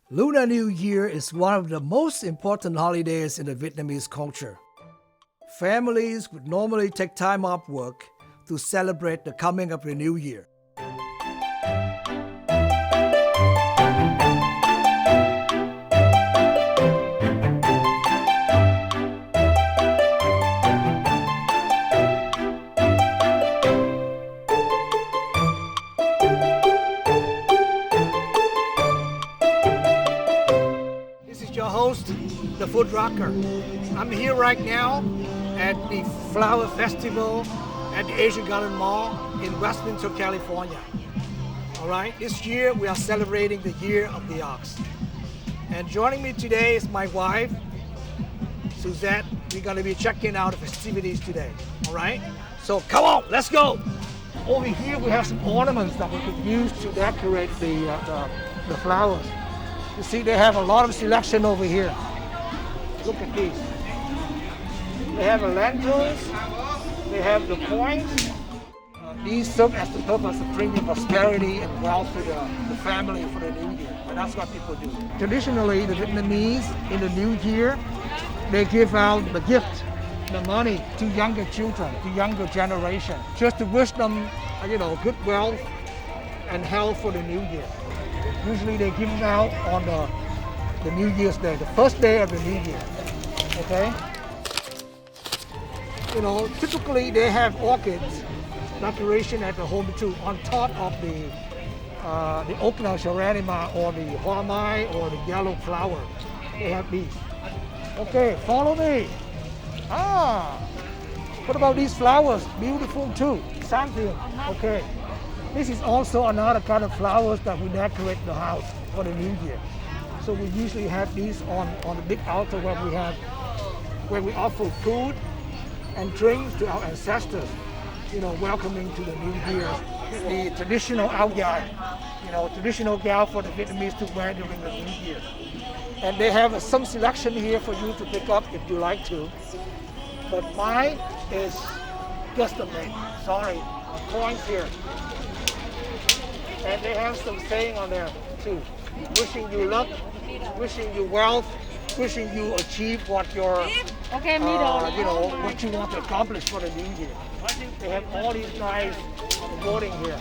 Lunar New Year is one of the most important holidays in the Vietnamese culture. Families would normally take time off work to celebrate the coming of the new year. Your host, the Food Rocker. I'm here right now at the Flower Festival at the Asian Garden Mall in Westminster, California. All right, this year we are celebrating the Year of the Ox. And joining me today is my wife, Suzette. We're going to be checking out the festivities today. All right, so come on, let's go. Over here we have some ornaments that we could use to decorate the flowers. You see, they have a lot of selection over here. Look at these. They have the lanterns, they have the coins. These serve as the purpose of bringing prosperity and wealth to the family for the new year. And that's what people do. Traditionally, the Vietnamese, in the new year, they give out the gift, the money, to younger children, to younger generation, just to wish them, good wealth and health for the new year. Usually they give them out on the New Year's Day, the first day of the New Year, okay? Typically they have orchids decoration at the home too, on top of the Okna Sharanima or the Hoa Mai or the yellow flower. They have these. Okay, follow me. What about these flowers? Beautiful too. Santium. Okay. This is also another kind of flowers that we decorate the house for the new year. So we usually have these on the big altar where we offer food and drinks to our ancestors, welcoming to the new year. The traditional ao dai, traditional gown for the Vietnamese to wear during the new year. And they have some selection here for you to pick up if you like to. But mine is custom made. Sorry, coins here. And they have some saying on there too. Wishing you luck, wishing you wealth, wishing you achieve what what you want to accomplish for the new year. They have all these nice wording here.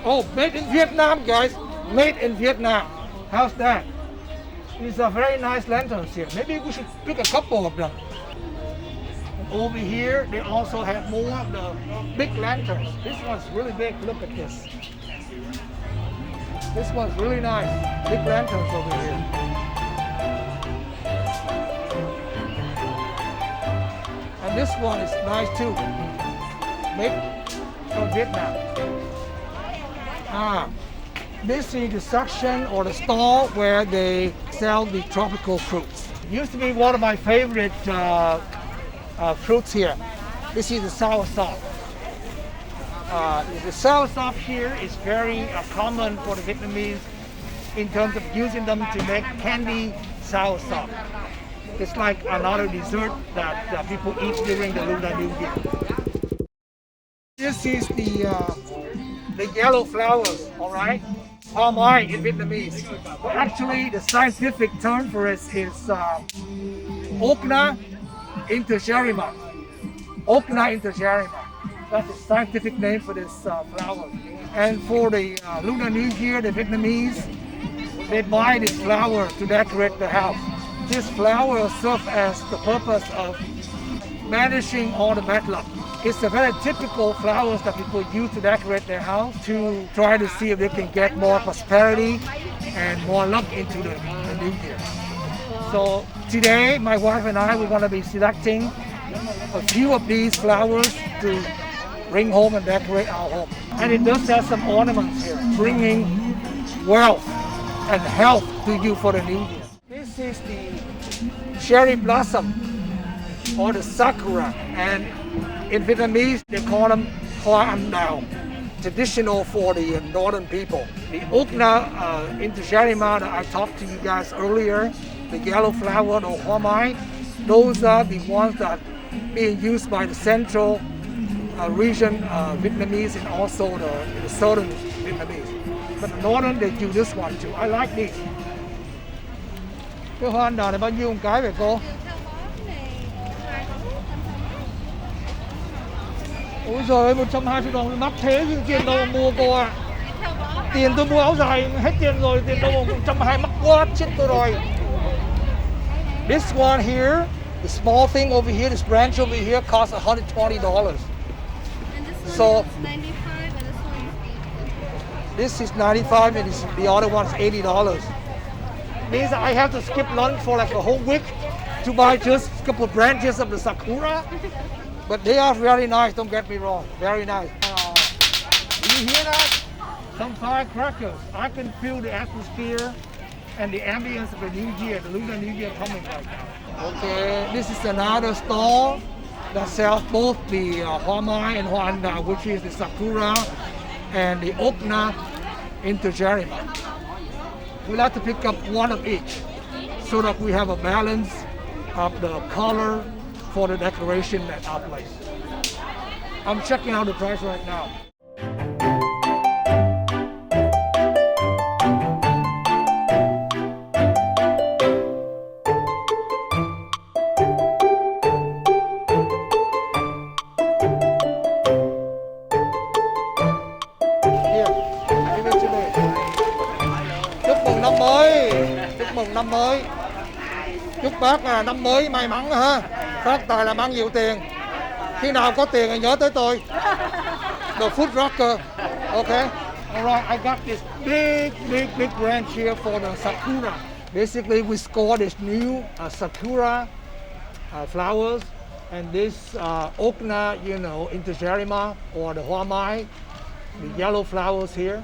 Oh, made in Vietnam, guys. Made in Vietnam. How's that? These are very nice lanterns here. Maybe we should pick a couple of them. And over here, they also have more of the big lanterns. This one's really big. Look at this. This one's really nice. Big lanterns over here. And this one is nice too. Made from Vietnam. This is the section or the stall where they sell the tropical fruits. It used to be one of my favorite fruits here. This is the soursop. The soursop here is very common for the Vietnamese in terms of using them to make candy soursop. It's like another dessert that people eat during the Lunar New Year. This is the yellow flowers, all right? Hoa Mai in Vietnamese. But actually, the scientific term for it is Okna integerrima. Okna integerrima. That's the scientific name for this flower. And for the Lunar New Year, the Vietnamese, they buy this flower to decorate the house. This flower serves as the purpose of banishing all the bad luck. It's a very typical flowers that people use to decorate their house to try to see if they can get more prosperity and more luck into the new year. So today, my wife and I, we're going to be selecting a few of these flowers to bring home and decorate our home. And it does have some ornaments here, bringing wealth and health to you for the new year. This is the cherry blossom or the sakura, and in Vietnamese they call them hoa anh đào. traditional for the northern people. The Okna Intergerima that I talked to you guys earlier, the yellow flower or hoa mai, those are the ones that being used by the central region Vietnamese and also the southern Vietnamese. But the northern they do this one too. I like these. Cái hoa anh đào này bao nhiêu một cái vậy cô? Ôi giời ơi, 120 đồng mắc thế chứ tiền đâu mà mua cô ạ. Tiền tôi mua áo dài hết tiền rồi, tiền đâu mà 120 mắc quá, chết tôi rồi. This one here, the small thing over here, this branch over here costs $120. And this So- one is 95 and this one is 80. This is 95 and the other one is $80. Means I have to skip lunch for like a whole week to buy just a couple of branches of the sakura. But they are very nice, don't get me wrong, very nice. Do you hear that? Some firecrackers. I can feel the atmosphere and the ambience of the New Year, the Lunar New Year coming right now. Okay, this is another stall that sells both the hoa mai and hoa anda, which is the sakura and the okna intergerima. We like to pick up one of each so that we have a balance of the color for the decoration at our place. I'm checking out the price right now. Here, give it to me. Chúc mừng năm mới, chúc mừng năm mới. Chúc bác là năm mới may mắn ha, phát tài làm ăn nhiều tiền. Khi nào có tiền thì nhớ tới tôi. The Food Rocker. Okay. Alright, I got this big branch here for the sakura. Basically, we score this new sakura flowers and this okna, you know, intergerima or the hoa mai, the yellow flowers here.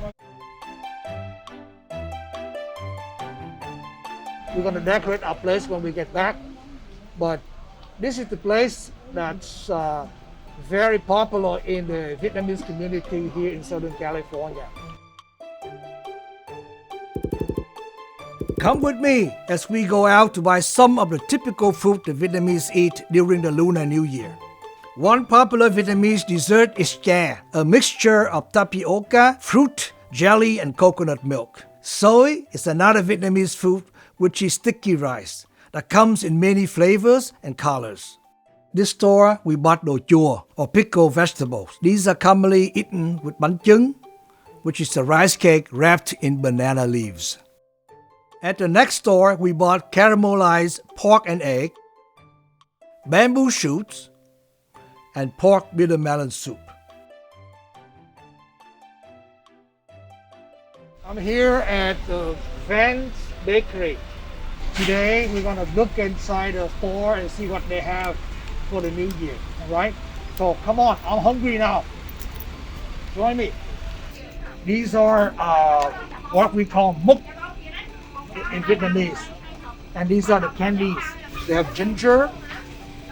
We're going to decorate our place when we get back, but this is the place that's very popular in the Vietnamese community here in Southern California. Come with me as we go out to buy some of the typical food the Vietnamese eat during the Lunar New Year. One popular Vietnamese dessert is chè, a mixture of tapioca, fruit, jelly, and coconut milk. Xôi is another Vietnamese food which is sticky rice that comes in many flavors and colors. This store we bought đồ chua or pickled vegetables. These are commonly eaten with bánh chưng, which is a rice cake wrapped in banana leaves. At the next store we bought caramelized pork and egg, bamboo shoots, and pork bitter melon soup. I'm here at the Vance Bakery. Today we're gonna look inside the store and see what they have for the new year. Alright? So come on, I'm hungry now. Join me. These are what we call muk in Vietnamese. And these are the candies. They have ginger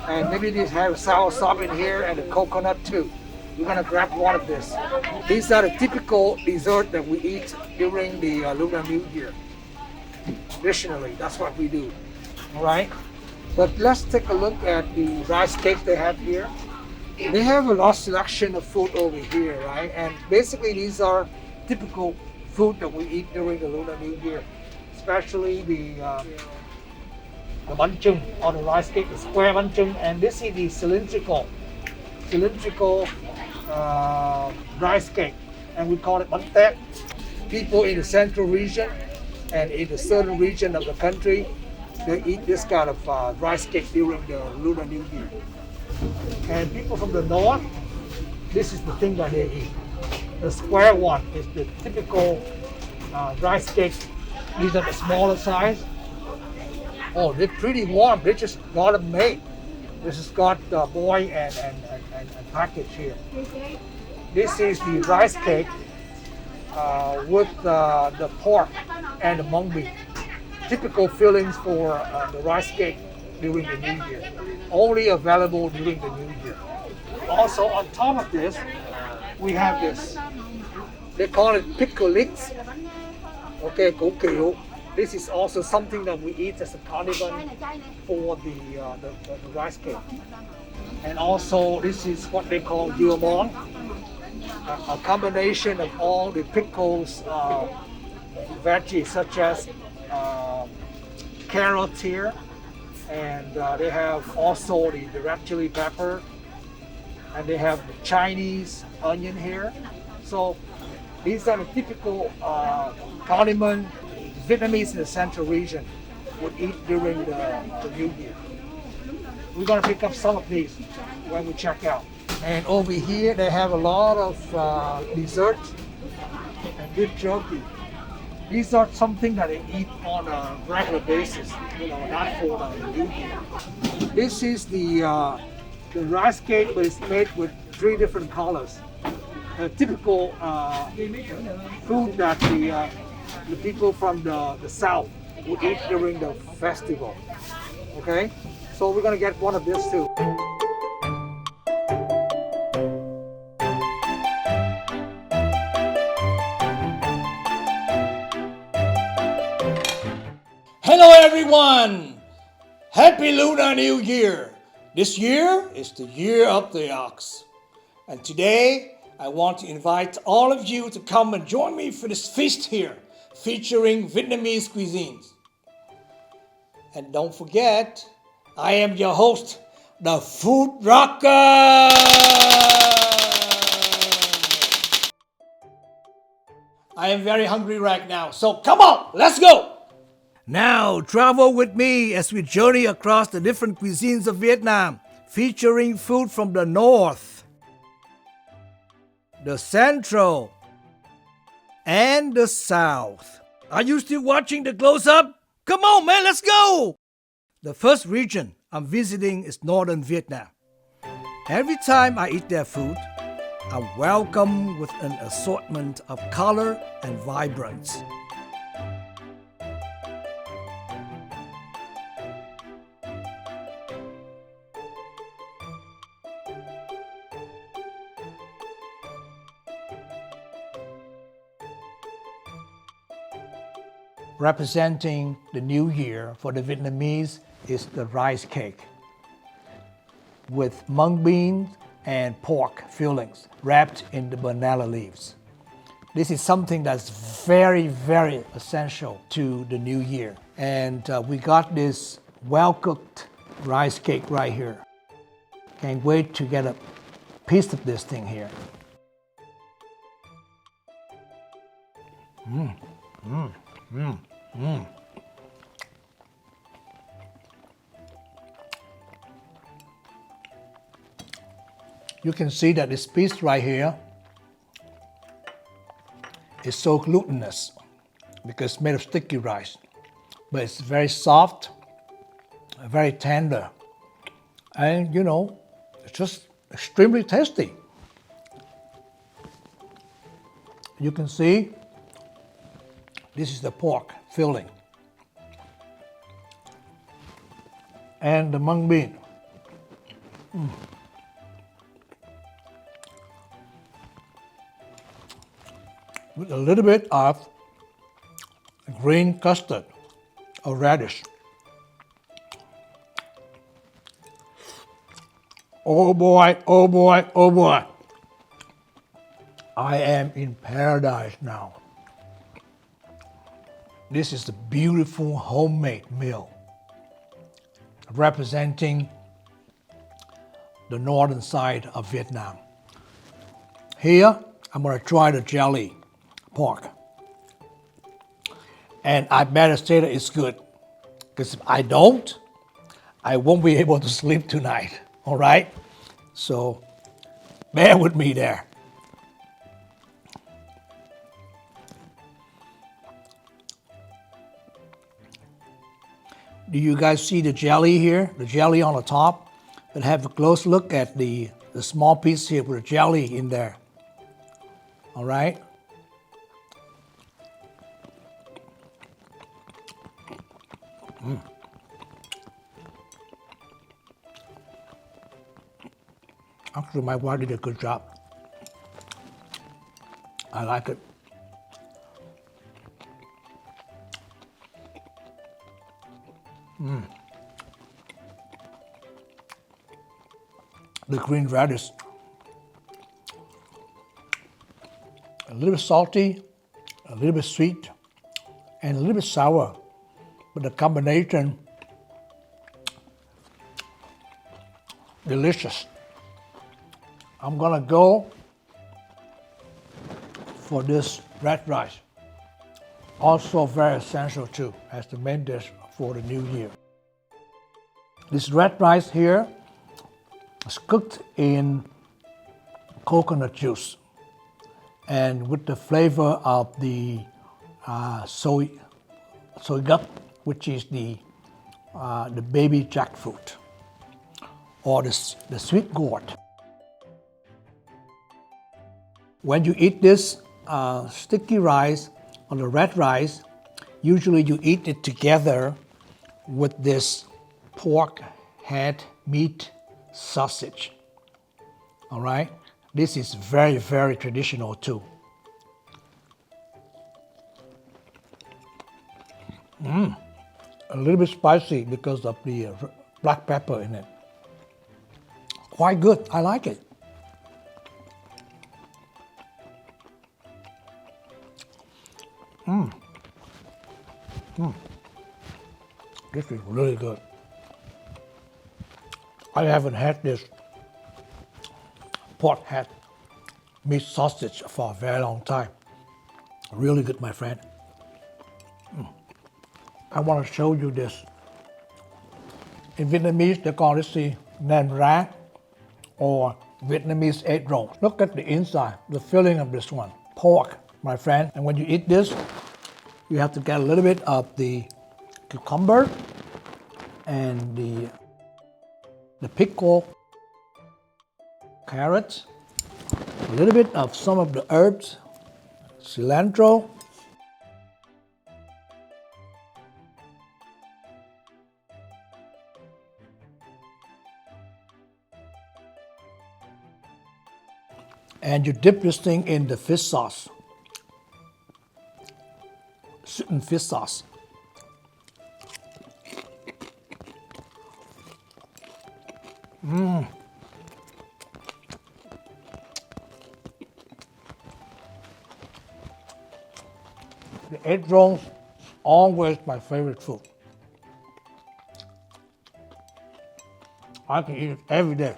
and maybe they have sour sop in here and a coconut too. We're gonna grab one of this. These are the typical dessert that we eat during the Lunar New Year. Traditionally, that's what we do. All right, but let's take a look at the rice cakes they have here. They have a large selection of food over here, right? And basically, these are typical food that we eat during the Lunar New Year, especially the bánh chưng or the rice cake, the square bánh chưng, and this is the cylindrical rice cake, and we call it bánh tét. People in the central region and in the southern region of the country, they eat this kind of rice cake during the Lunar New Year. And people from the north, this is the thing that they eat. The square one is the typical rice cake. These are the smaller size. Oh, they're pretty warm. They just got them made. This has got boy and package here. This is the rice cake with the pork and the mung bean. Typical fillings for the rice cake during the New Year. Only available during the New Year. Also on top of this, we have this. They call it Pickle Licks. Okay, củ kiệu. This is also something that we eat as a condiment for the rice cake. And also this is what they call dưa, a combination of all the pickles, veggies such as carrots here, and they have also the red chili pepper, and they have the Chinese onion here. So these are the typical condiment Vietnamese in the central region would eat during the New Year. We're gonna pick up some of these when we check out. And over here they have a lot of desserts and beef jerky. These are something that they eat on a regular basis, not for the New Year. This is the rice cake, but it's made with 3 different colors. A typical food that the people from the south would eat during the festival. Okay, so we're gonna get one of these too. Hello everyone! Happy Lunar New Year! This year is the year of the ox. And today I want to invite all of you to come and join me for this feast here, featuring Vietnamese cuisines. And don't forget, I am your host, the Food Rocker! I am very hungry right now, so come on, let's go! Now, travel with me as we journey across the different cuisines of Vietnam, featuring food from the north, the central, and the south. Are you still watching the close-up? Come on, man, let's go! The first region I'm visiting is northern Vietnam. Every time I eat their food, I'm welcomed with an assortment of color and vibrance. Representing the new year for the Vietnamese is the rice cake with mung beans and pork fillings wrapped in the banana leaves. This is something that's very, very essential to the new year. And we got this well-cooked rice cake right here. Can't wait to get a piece of this thing here. You can see that this piece right here is so glutinous because it's made of sticky rice, but it's very soft, very tender, and it's just extremely tasty. You can see this is the pork filling and the mung bean. With a little bit of green custard or radish. Oh boy, oh boy, oh boy. I am in paradise now. This is the beautiful homemade meal representing the northern side of Vietnam. Here, I'm going to try the jelly pork. And I better say that it's good, because if I don't, I won't be able to sleep tonight, all right? So bear with me there. Do you guys see the jelly here? The jelly on the top? But have a close look at the small piece here with the jelly in there. All right? Actually, my wife did a good job. I like it. The green radish, a little bit salty, a little bit sweet, and a little bit sour, but the combination, delicious. I'm gonna go for this red rice, also very essential too, as the main dish for the new year. This red rice here is cooked in coconut juice and with the flavor of the soy gap, which is the baby jackfruit or the sweet gourd. When you eat this sticky rice or the red rice, usually you eat it together with this pork head meat sausage. All right, this is very, very traditional too. A little bit spicy because of the black pepper in it. Quite good, I like it. This is really good. I haven't had this pork head meat sausage for a very long time. Really good, my friend. I want to show you this. In Vietnamese, they call this the nem rang or Vietnamese egg roll. Look at the inside, the filling of this one. Pork, my friend. And when you eat this, you have to get a little bit of the cucumber and the pickle, carrots, a little bit of some of the herbs, cilantro, and you dip this thing in the fish sauce, sweetened fish sauce. The egg rolls, always my favorite food. I can eat it every day.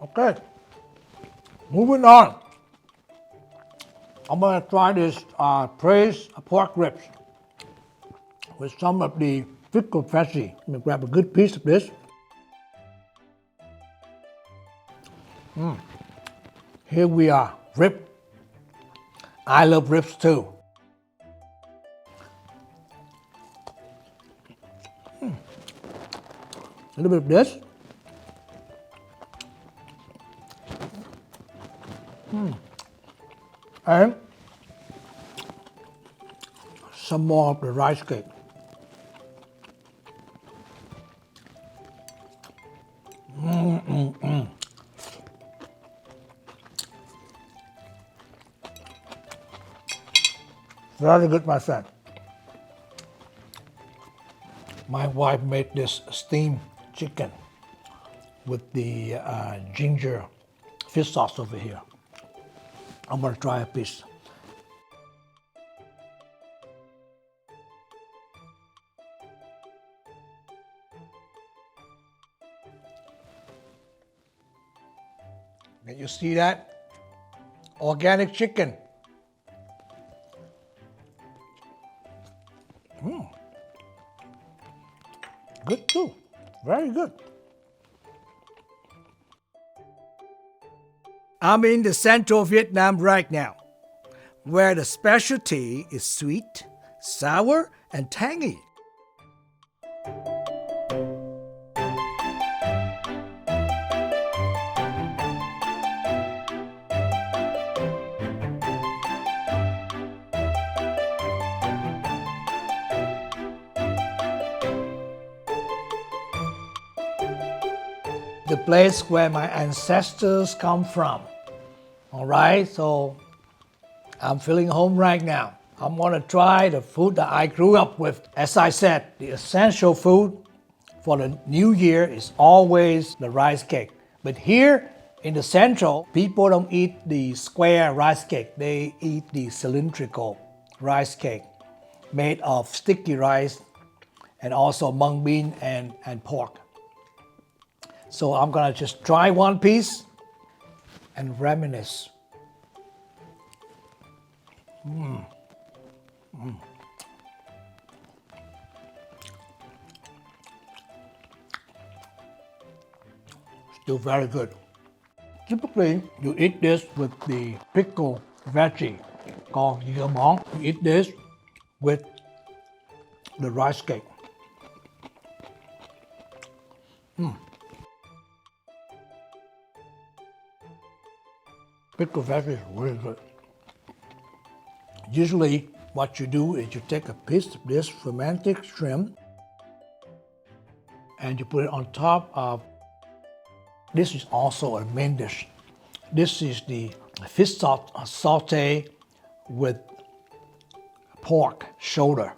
Okay, moving on. I'm gonna try this braised pork ribs with some of the pickled veggie. Let me grab a good piece of this. Here we are, rib. I love ribs too. A little bit of this. And some more of the rice cake. Very good, my friend. My wife made this steamed chicken with the ginger fish sauce over here. I'm gonna try a piece. Can you see that? Organic chicken. Good too, very good. I'm in the central Vietnam right now, where the specialty is sweet, sour, and tangy. the place where my ancestors come from. All right, so I'm feeling home right now. I'm gonna try the food that I grew up with. As I said, the essential food for the new year is always the rice cake. But here in the Central, people don't eat the square rice cake. They eat the cylindrical rice cake made of sticky rice and also mung bean and pork. So I'm gonna just try one piece and reminisce. Still very good. Typically, you eat this with the pickle veggie called dưa bóng. You eat this with the rice cake. Pickle veggie is really good. Usually, what you do is you take a piece of this fermented shrimp and you put it on top of. This is also a main dish. This is the fish saute with pork shoulder.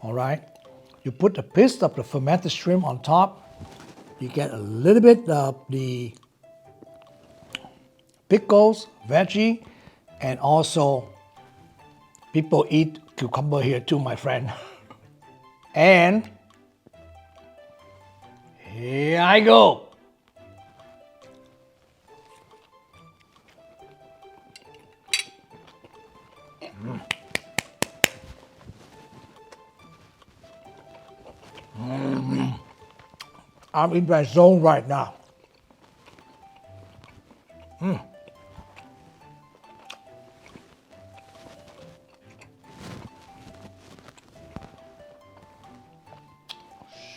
All right. You put a piece of the fermented shrimp on top. You get a little bit of the pickles, veggie, and also people eat cucumber here too, my friend. And here I go. I'm in my zone right now.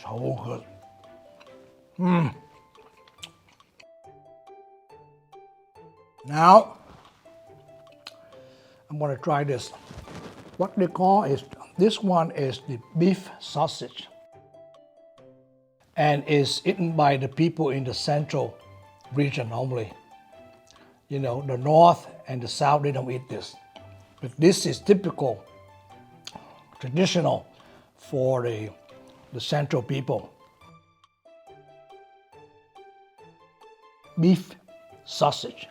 So good. Now, I'm going to try this. What they call is, this one is the beef sausage, and is eaten by the people in the Central region only. You know, the North and the South, they don't eat this. But this is typical, traditional for the Central people. Beef sausage.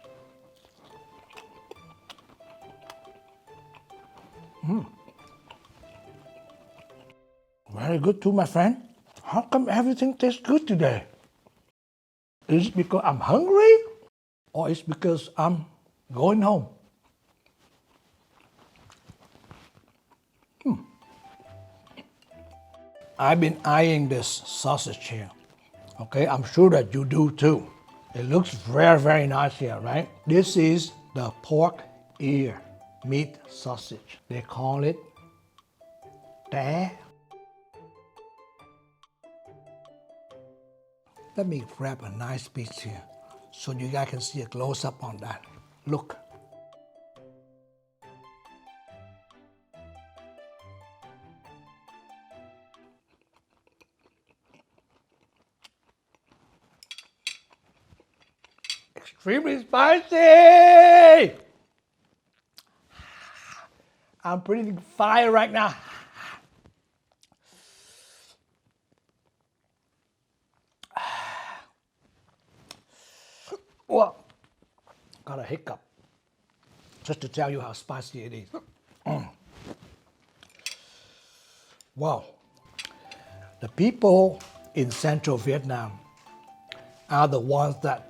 Very good too, my friend. How come everything tastes good today? Is it because I'm hungry? Or is it because I'm going home? I've been eyeing this sausage here. Okay, I'm sure that you do too. It looks very, very nice here, right? This is the pork ear meat sausage. They call it té. Let me grab a nice piece here so you guys can see a close-up on that. Look. Extremely spicy! I'm breathing fire right now. Well, got a hiccup, just to tell you how spicy it is. Wow. The people in Central Vietnam are the ones that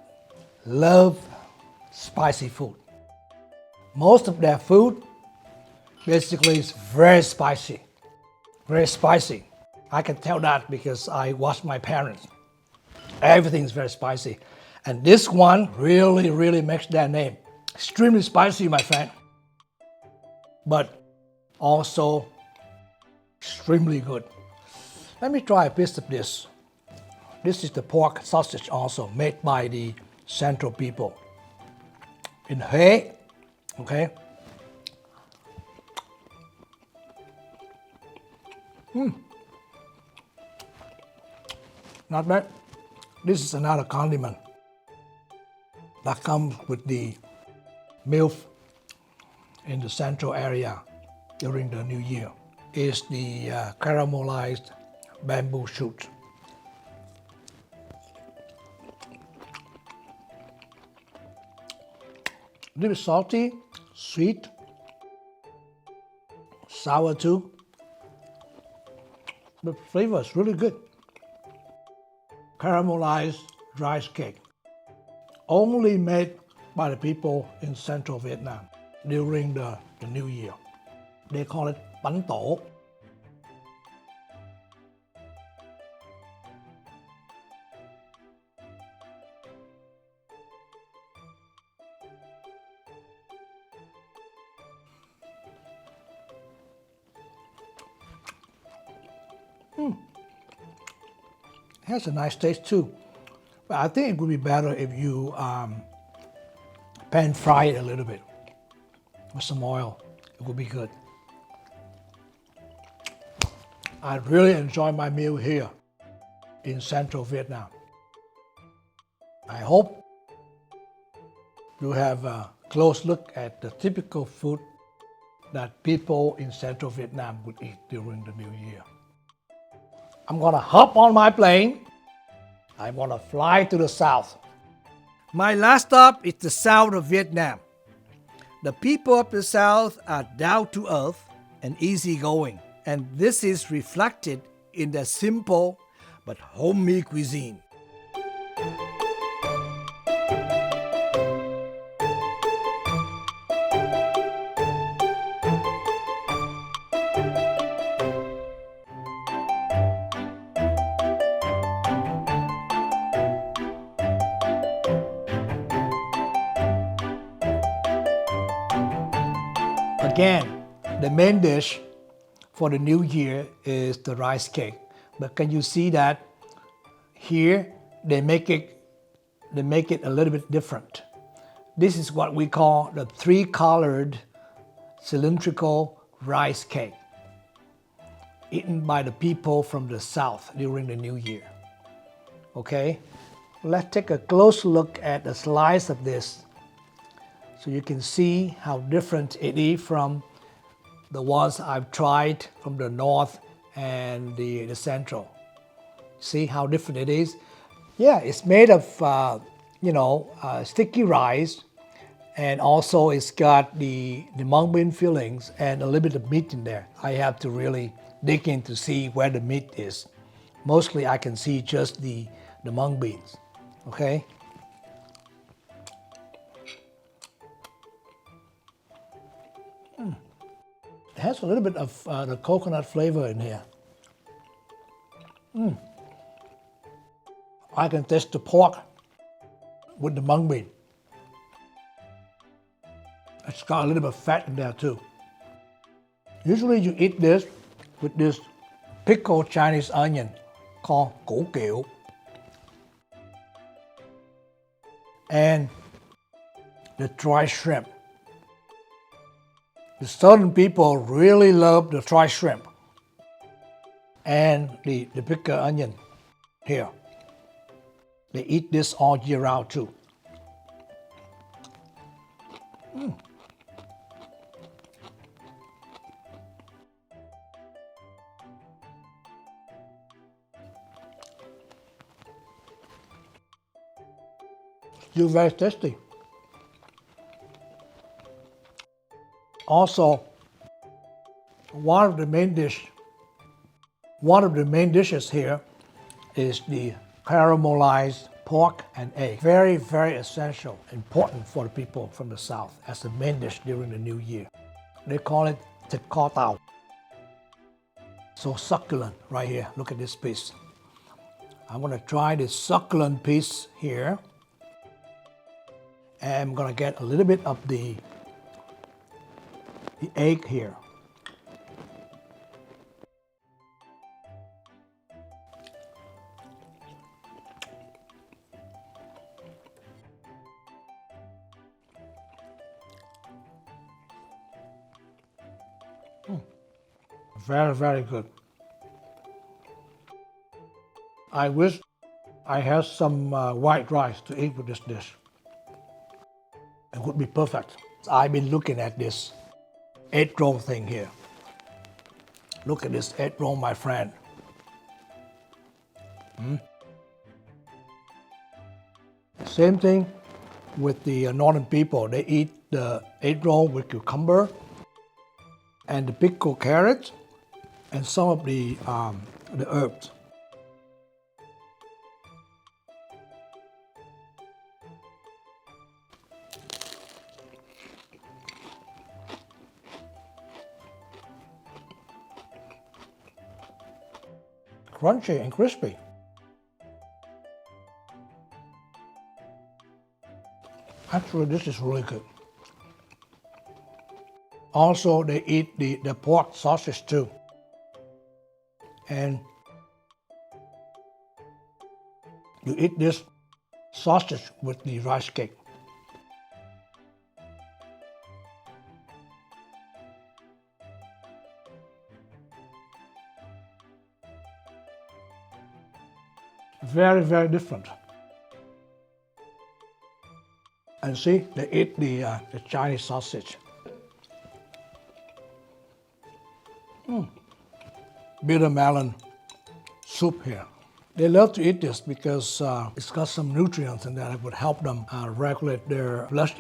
love spicy food. Most of their food basically is very spicy. Very spicy. I can tell that because I watched my parents. Everything is very spicy. And this one really, really makes their name. Extremely spicy, my friend. But also extremely good. Let me try a piece of this. This is the pork sausage also made by the Central people in Huế. Okay. Not bad. This is another condiment that comes with the meal in the central area during the New Year. Is the caramelized bamboo shoot. A little bit salty, sweet, sour too. The flavor is really good. Caramelized rice cake. Only made by the people in central Vietnam during the New Year. They call it bánh tổ. It has a nice taste too, but I think it would be better if you pan fry it a little bit with some oil. It would be good. I really enjoy my meal here in central Vietnam. I hope you have a close look at the typical food that people in central Vietnam would eat during the New Year. I'm gonna hop on my plane. I'm gonna fly to the south. My last stop is the south of Vietnam. The people of the south are down to earth and easygoing, and this is reflected in their simple but homey cuisine. Again, the main dish for the New Year is the rice cake. But can you see that here they make it a little bit different. This is what we call the three-colored cylindrical rice cake, eaten by the people from the south during the New Year. Okay, let's take a close look at a slice of this so you can see how different it is from the ones I've tried from the north and the central. See how different it is? Yeah, it's made of sticky rice, and also it's got the mung bean fillings and a little bit of meat in there. I have to really dig in to see where the meat is. Mostly I can see just the mung beans, okay? It has a little bit of the coconut flavor in here. I can taste the pork with the mung bean. It's got a little bit of fat in there too. Usually you eat this with this pickled Chinese onion called củ kiệu. And the dry shrimp. The southern people really love the dry shrimp and the pickled onion here. They eat this all year round too. Still very tasty. Also, one of the main dishes here is the caramelized pork and egg. Very, very essential, important for the people from the south as the main dish during the New Year. They call it thịt kho tàu. So succulent right here. Look at this piece. I'm gonna try this succulent piece here. And I'm gonna get a little bit of the egg here. Very, very good. I wish I have some white rice to eat with this dish. It would be perfect. I've been looking at this egg roll thing here. Look at this egg roll, my friend. Same thing with the northern people. They eat the egg roll with cucumber and the pickled carrots and some of the herbs. Crunchy and crispy. Actually, this is really good. Also, they eat the pork sausage too. And you eat this sausage with the rice cake. Very, very different. And see, they eat the Chinese sausage. Bitter melon soup here. They love to eat this because it's got some nutrients in there that would help them regulate their blood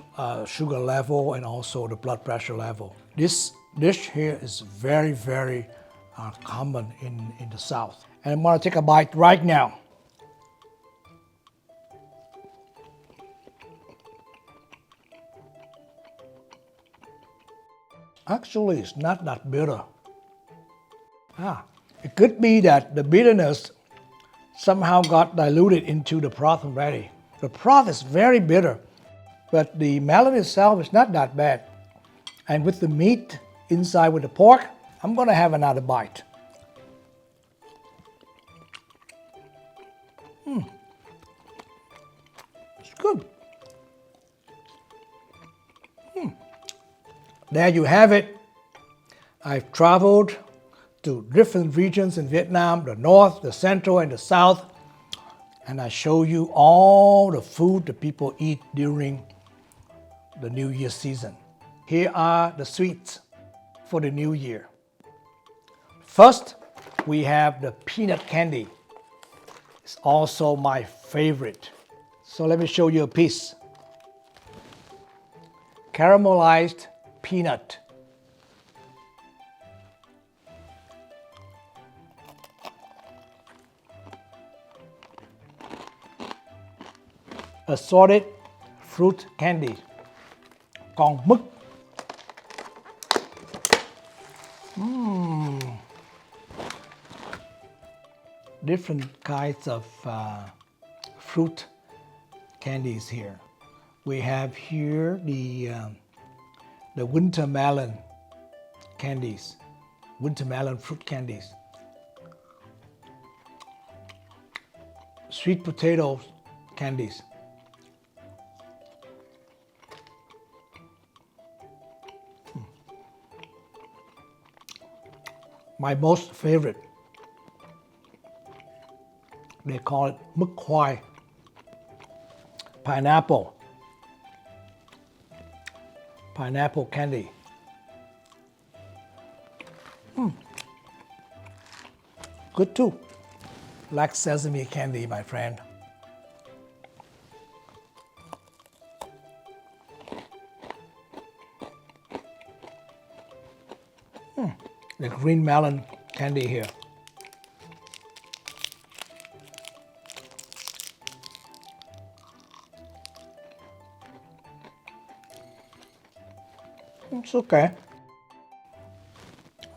sugar level and also the blood pressure level. This dish here is very, very common in the South. And I'm gonna take a bite right now. Actually, it's not that bitter. It could be that the bitterness somehow got diluted into the broth already. The broth is very bitter, but the melon itself is not that bad. And with the meat inside with the pork, I'm gonna have another bite. It's good. There you have it. I've traveled to different regions in Vietnam, the north, the central, and the south. And I show you all the food that people eat during the New Year season. Here are the sweets for the New Year. First, we have the peanut candy. It's also my favorite. So let me show you a piece. Caramelized peanut. Assorted fruit candy. Còn mứt. Different kinds of fruit candies here. We have here the winter melon candies, winter melon fruit candies. Sweet potato candies. My most favorite, they call it mứt khoai, pineapple candy. Good too. Like sesame candy, my friend. The green melon candy here. It's okay.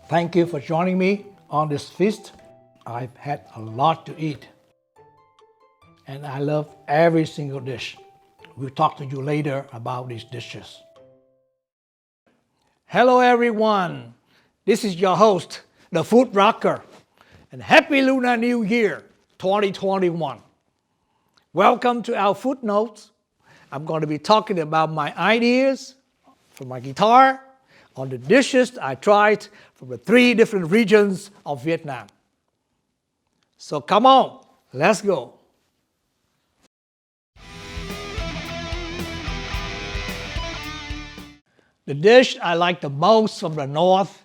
Thank you for joining me on this feast. I've had a lot to eat, and I love every single dish. We'll talk to you later about these dishes. Hello everyone, this is your host, the Food Rocker, and Happy Lunar New Year 2021. Welcome to our footnotes. I'm going to be talking about my ideas for my guitar on the dishes I tried from the 3 different regions of Vietnam. So come on, let's go. The dish I like the most from the north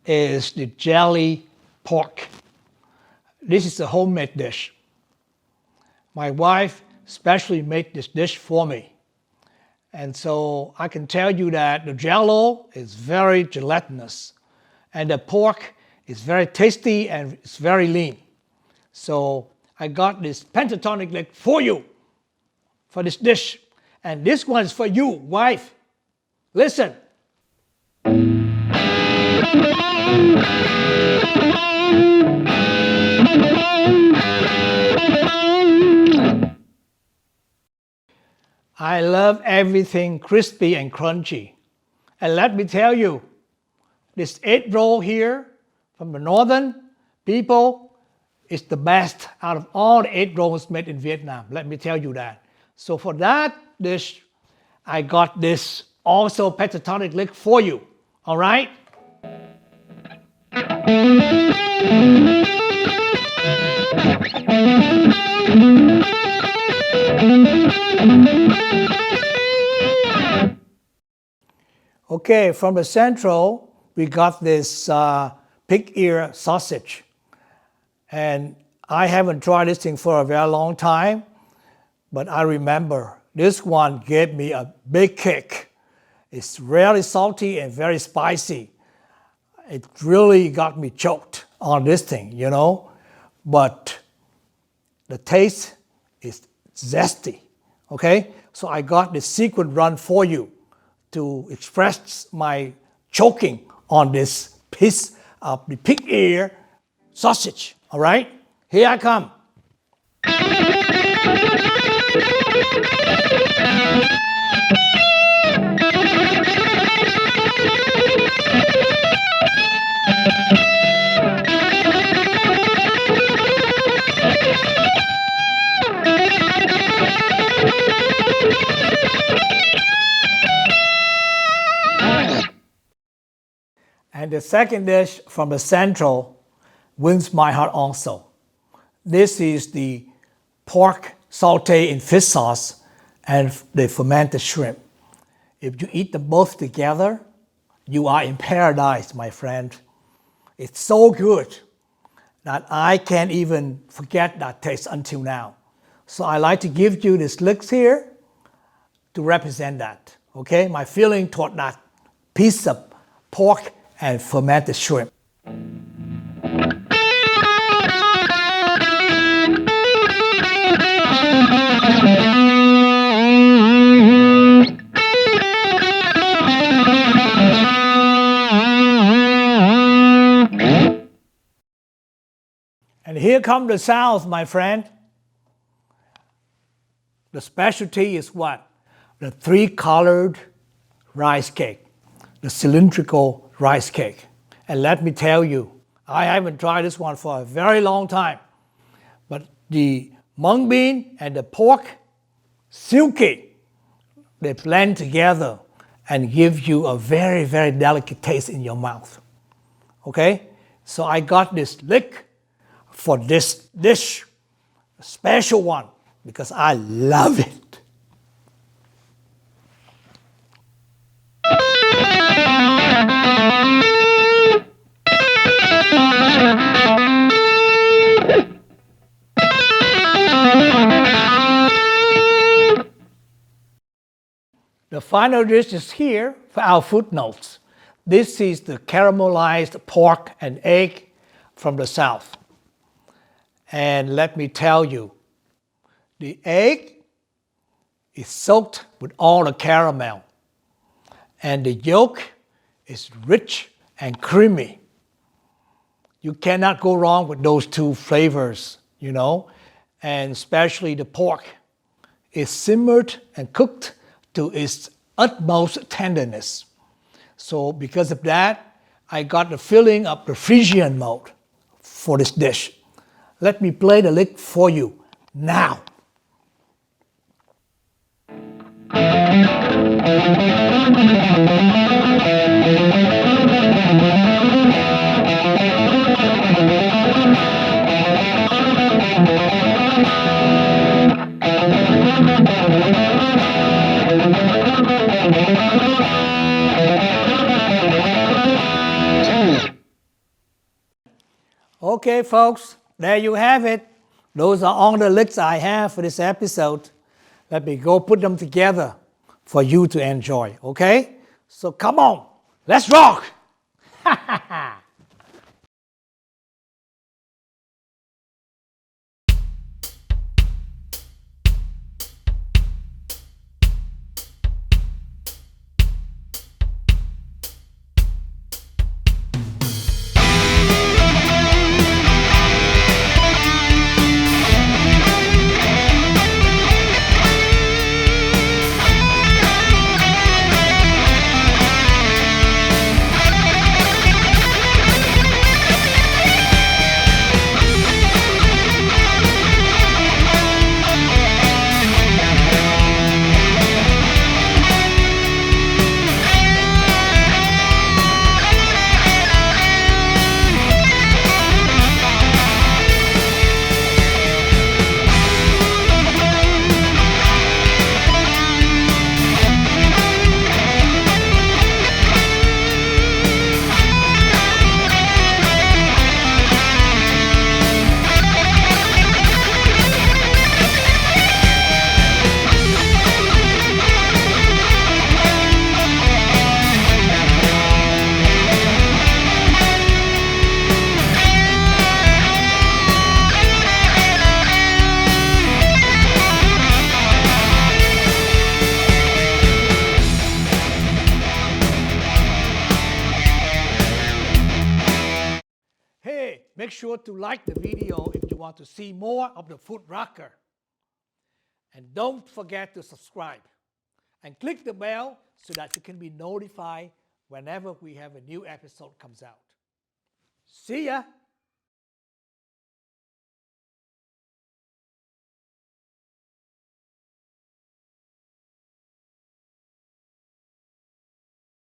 is the jelly pork. This is a homemade dish. My wife specially made this dish for me. And so I can tell you that the jello is very gelatinous and the pork is very tasty and it's very lean. So I got this pentatonic leg for you, for this dish. And this one is for you, wife. Listen. I love everything crispy and crunchy. And let me tell you, this egg roll here from the northern people is the best out of all the egg rolls made in Vietnam. Let me tell you that. So for that dish, I got this also pentatonic lick for you. All right? Okay, from the central, we got this pig ear sausage. And I haven't tried this thing for a very long time, but I remember this one gave me a big kick. It's really salty and very spicy. It really got me choked on this thing, you know, but the taste is zesty, okay? So I got the secret run for you to express my choking on this piece of the pig ear sausage, all right? Here I come. And the second dish from the central wins my heart also. This is the pork sauté in fish sauce and the fermented shrimp. If you eat them both together, you are in paradise, my friend. It's so good that I can't even forget that taste until now. So I like to give you these licks here to represent that, okay? My feeling toward that piece of pork and fermented shrimp. And here comes the South, my friend. The specialty is what? The three-colored rice cake, the cylindrical rice cake. And let me tell you, I haven't tried this one for a very long time, but the mung bean and the pork, silky, they blend together and give you a very, very delicate taste in your mouth. Okay? So I got this lick for this dish, a special one, because I love it. The final dish is here for our footnotes. This is the caramelized pork and egg from the South. And let me tell you, the egg is soaked with all the caramel. And the yolk is rich and creamy. You cannot go wrong with those two flavors, you know. And especially the pork is simmered and cooked to its utmost tenderness. So because of that, I got the feeling of the Frisian mode for this dish. Let me play the lick for you now. Okay, folks, there you have it. Those are all the licks I have for this episode. Let me go put them together for you to enjoy, okay? So come on, let's rock! Hey, make sure to like the video if you want to see more of the Food Rocker. And don't forget to subscribe. And click the bell so that you can be notified whenever we have a new episode comes out. See ya!